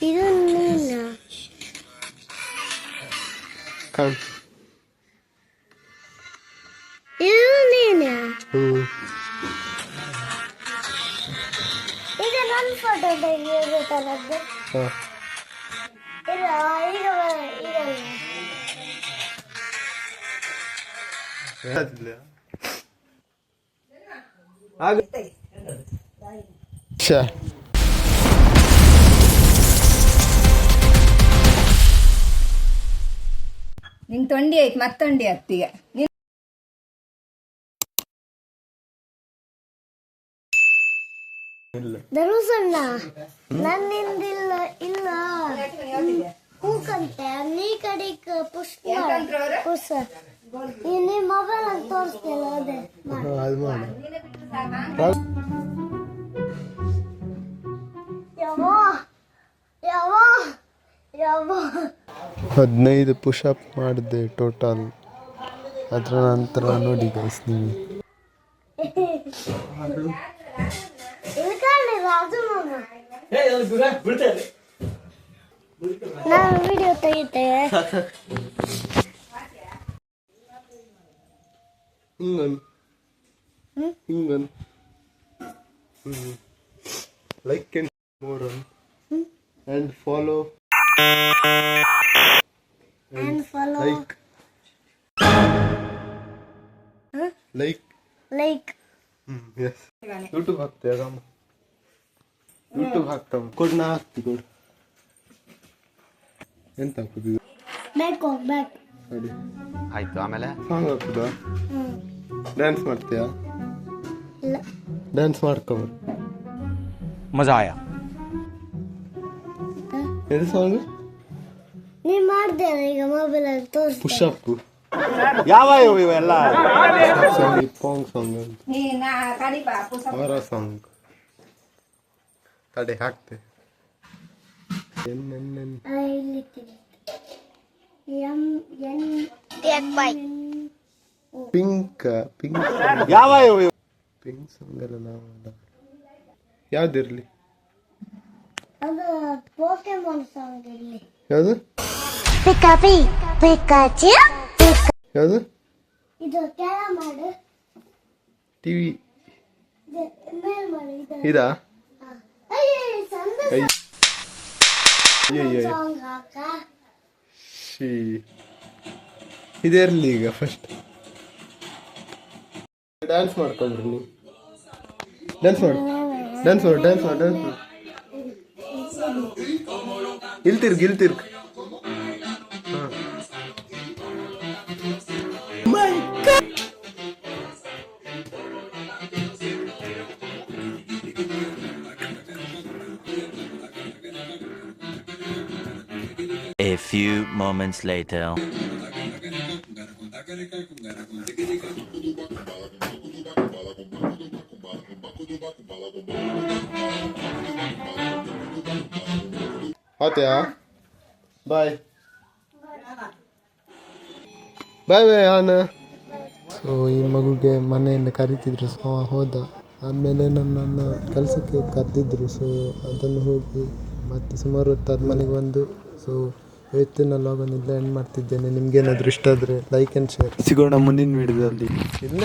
ಇದು ನೀನು ಕಾಣ್ ಇದು ನೀನು ಹ್ಞೂ ಈಗ ನನ್ನ ಫೋಟೋ ತೆಗಿಬೇಕಲ್ಲದ್ದು ಹಾಂ ಇಲ್ಲ ಈಗ ನಿಂಗೆ ತೊಂಡಿ ಆಯ್ತು ಮತ್ತೊಂಡಿ ಅತ್ತೀಗ ಧನುಸಣ್ಣ ನನ್ನಿಂದಿಲ್ಲ ಇಲ್ಲ ಹೂಕಂತೆ ನೀ ಕಡೆಗೆ ಪುಷ್ಪ ನೀ ಮೊಬೈಲ್ ಅಂತ ತೋರಿಸ್ತಿಲ್ಲ ಅದೇ ಅದು ಮಾಡಿ ಯಾವ ಯಾವ ಯಾವ 15 ಪುಷಪ್ ಮಾಡಿದೆ ಟೋಟಲ್. ಅದರ ನಂತರ ನೋಡಿ ಗೈಸ್ ನೀವು ನಾನು ವಿಡಿಯೋ ತೆಗಿತೇವೆ ಹಿಂಗನ್ like and more on and follow and follow like yes YouTube ಹಾಕ್ತೆ ರಾಮ YouTube ಹಾಕ್ತಾವ ಕೊಡ್ ನಾ ಹಾಕ್ತಿ ಕೊಡ್ ಎಂತ ಹಾಕುದು ಬ್ಯಾಕ್ ನೋಡಿ ಆಯ್ತು ಆಮೇಲೆ ಸಾಂಗ್ ಹಾಕುದಾ ಡ್ಯಾನ್ಸ್ ಮಾಡ್ತೀಯಾ ಇಲ್ಲ ಡ್ಯಾನ್ಸ್ ಮಾಡ್ಕೊ ಮಜಾ ಆಯಾ ಇದು ಸಾಂಗ್ ನೀ ಮಾಡ್ದೆ ಈಗ ಮೊಬೈಲ್ ಅಲ್ಲಿ ತೋರಿಸ್ತೆ ಪುಷ್ ಅಪ್ ಯಾವ ಇವೆಲ್ಲ ಸಾಂಗ್ ಪಾಂಗ್ ಸಾಂಗ್ ನೀ ನಾ ಕಡಿಬಾ ಪುಸ ಅವರ ಸಾಂಗ್ ತಡೆ ಹಾಕ್ತೆ ಇಲ್ಲಿ ಟೇಕ್ ಬೈ ಪಿಂಕ್ ಯಾವ ಪಿಂಕ್ ಸಾಂಗ್ ಎಲ್ಲ ನಾವು ಯಾವ್ದಿರ್ಲಿ ಅದು ಪೋಕೆಮಾನ್ ಸಾಂಗ್ ಇರಲಿ ಯಾವುದು ಪಿಕಾಚು ಯಾವುದು ಇದು ಕೆಳ ಮಾಡು ಟಿವಿ ಮೇಲ್ ಮಾಡು ಇದು ಇದಾ ಸಂದ ಅಯ್ಯಯ್ಯ ಸಾಂಗ್ ಹಾಕ ಶೀ ಇದಿರಲಿ ಈಗ ಫಸ್ಟ್ ಡ್ಯಾನ್ಸ್ ಮಾಡ್ಕೊಂಡ್ರಿ ನೀವು ಡ್ಯಾನ್ಸ್ ಮಾಡಿ ಇಲ್ಲಿ ತಿರ್ಗ್ A few moments later. ಆತ್ಯಾ ಬಾಯ್ ಆನ ಸೊ ಈ ಮಗುಗೆ ಮನೆಯಿಂದ ಕರಿತಿದ್ರು ಸೊ ಹೋದ ಆಮೇಲೆ ನನ್ನನ್ನು ಕೆಲಸಕ್ಕೆ ಕರೆದಿದ್ರು ಸೊ ಅದನ್ನು ಹೋಗಿ ಮತ್ತೆ ಸುಮಾರು ಹೊತ್ತಾದ ಮನೆಗೆ ಬಂದು ಸೊ ಇವತ್ತಿನ ಲಾಗನ್ ಇಲ್ಲ ಎಂಡ್ ಮಾಡ್ತಿದ್ದೇನೆ. ನಿಮ್ಗೇನಾದರೂ ಇಷ್ಟ ಆದರೆ ಲೈಕ್ ಆ್ಯಂಡ್ ಶೇರ್. ಸಿಗೋಣ ಮುಂದಿನ ವಿಡಿಯೋದಲ್ಲಿ. ಇಲ್ಲ